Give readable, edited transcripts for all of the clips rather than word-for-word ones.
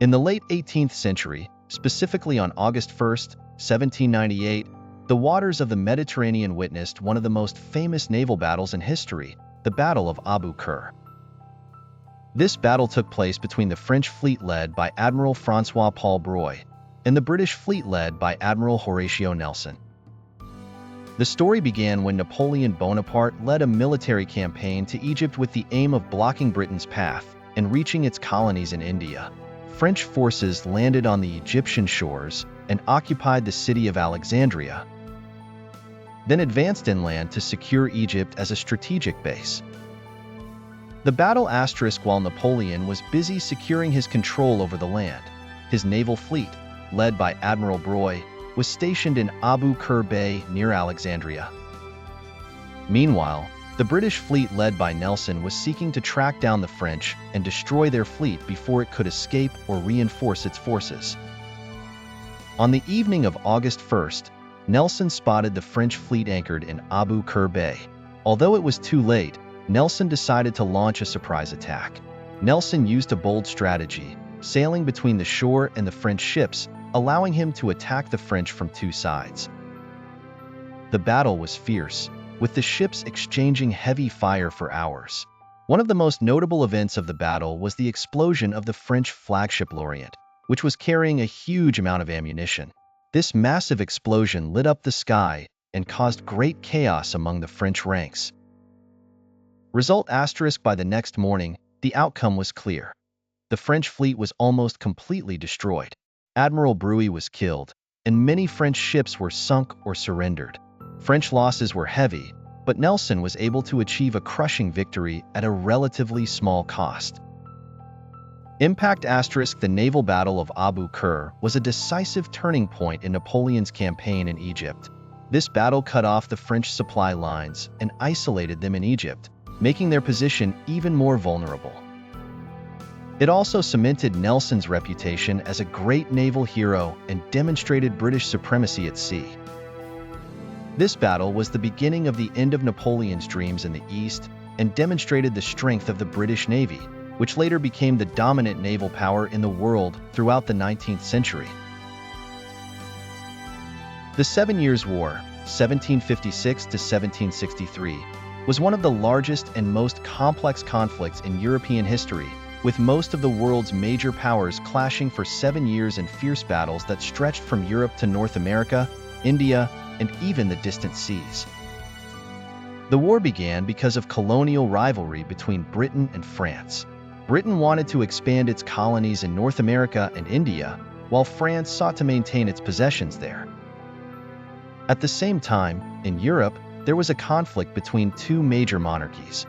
In the late 18th century, specifically on August 1st, 1798, the waters of the Mediterranean witnessed one of the most famous naval battles in history, the Battle of Abu Qir. This battle took place between the French fleet led by Admiral François-Paul Broye and the British fleet led by Admiral Horatio Nelson. The story began when Napoleon Bonaparte led a military campaign to Egypt with the aim of blocking Britain's path and reaching its colonies in India. French forces landed on the Egyptian shores and occupied the city of Alexandria, then advanced inland to secure Egypt as a strategic base. The battle asterisk while Napoleon was busy securing his control over the land, his naval fleet, led by Admiral Broye, was stationed in Abu Qir Bay near Alexandria. Meanwhile, the British fleet led by Nelson was seeking to track down the French and destroy their fleet before it could escape or reinforce its forces. On the evening of August 1st, Nelson spotted the French fleet anchored in Abu Qir Bay. Although it was too late, Nelson decided to launch a surprise attack. Nelson used a bold strategy, sailing between the shore and the French ships, allowing him to attack the French from two sides. The battle was fierce, with the ships exchanging heavy fire for hours. One of the most notable events of the battle was the explosion of the French flagship L'Orient, which was carrying a huge amount of ammunition. This massive explosion lit up the sky and caused great chaos among the French ranks. Result asterisk by the next morning, the outcome was clear. The French fleet was almost completely destroyed. Admiral Broye was killed, and many French ships were sunk or surrendered. French losses were heavy, but Nelson was able to achieve a crushing victory at a relatively small cost. Impact asterisk the naval battle of Abu Qir was a decisive turning point in Napoleon's campaign in Egypt. This battle cut off the French supply lines and isolated them in Egypt, making their position even more vulnerable. It also cemented Nelson's reputation as a great naval hero and demonstrated British supremacy at sea. This battle was the beginning of the end of Napoleon's dreams in the East and demonstrated the strength of the British Navy, which later became the dominant naval power in the world throughout the 19th century. The 7 Years' War, 1756 to 1763, was one of the largest and most complex conflicts in European history, with most of the world's major powers clashing for 7 years in fierce battles that stretched from Europe to North America, India, and even the distant seas. The war began because of colonial rivalry between Britain and France. Britain wanted to expand its colonies in North America and India, while France sought to maintain its possessions there. At the same time, in Europe, there was a conflict between two major monarchies,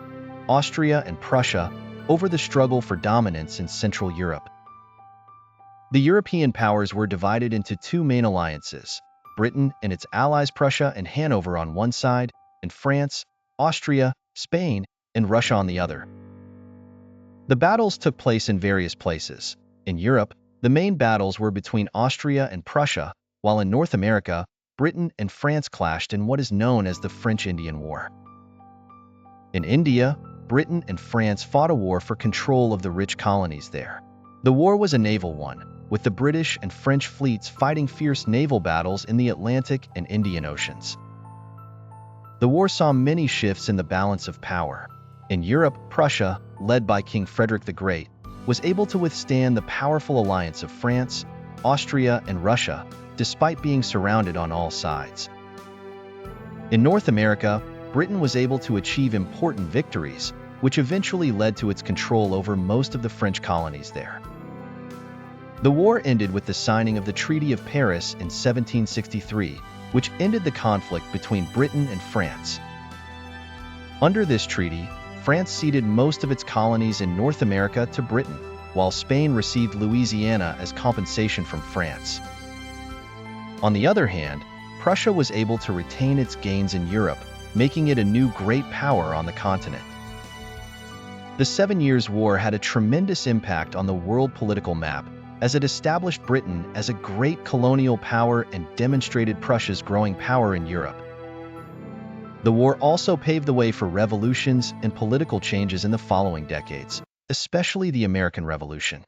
Austria and Prussia, over the struggle for dominance in Central Europe. The European powers were divided into two main alliances, Britain and its allies Prussia and Hanover on one side, and France, Austria, Spain, and Russia on the other. The battles took place in various places. In Europe, the main battles were between Austria and Prussia, while in North America, Britain and France clashed in what is known as the French-Indian War. In India, Britain and France fought a war for control of the rich colonies there. The war was a naval one, with the British and French fleets fighting fierce naval battles in the Atlantic and Indian Oceans. The war saw many shifts in the balance of power. In Europe, Prussia, led by King Frederick the Great, was able to withstand the powerful alliance of France, Austria, and Russia, despite being surrounded on all sides. In North America, Britain was able to achieve important victories, which eventually led to its control over most of the French colonies there. The war ended with the signing of the Treaty of Paris in 1763, which ended the conflict between Britain and France. Under this treaty, France ceded most of its colonies in North America to Britain, while Spain received Louisiana as compensation from France. On the other hand, Prussia was able to retain its gains in Europe, making it a new great power on the continent. The 7 Years' War had a tremendous impact on the world political map, as it established Britain as a great colonial power and demonstrated Prussia's growing power in Europe. The war also paved the way for revolutions and political changes in the following decades, especially the American Revolution.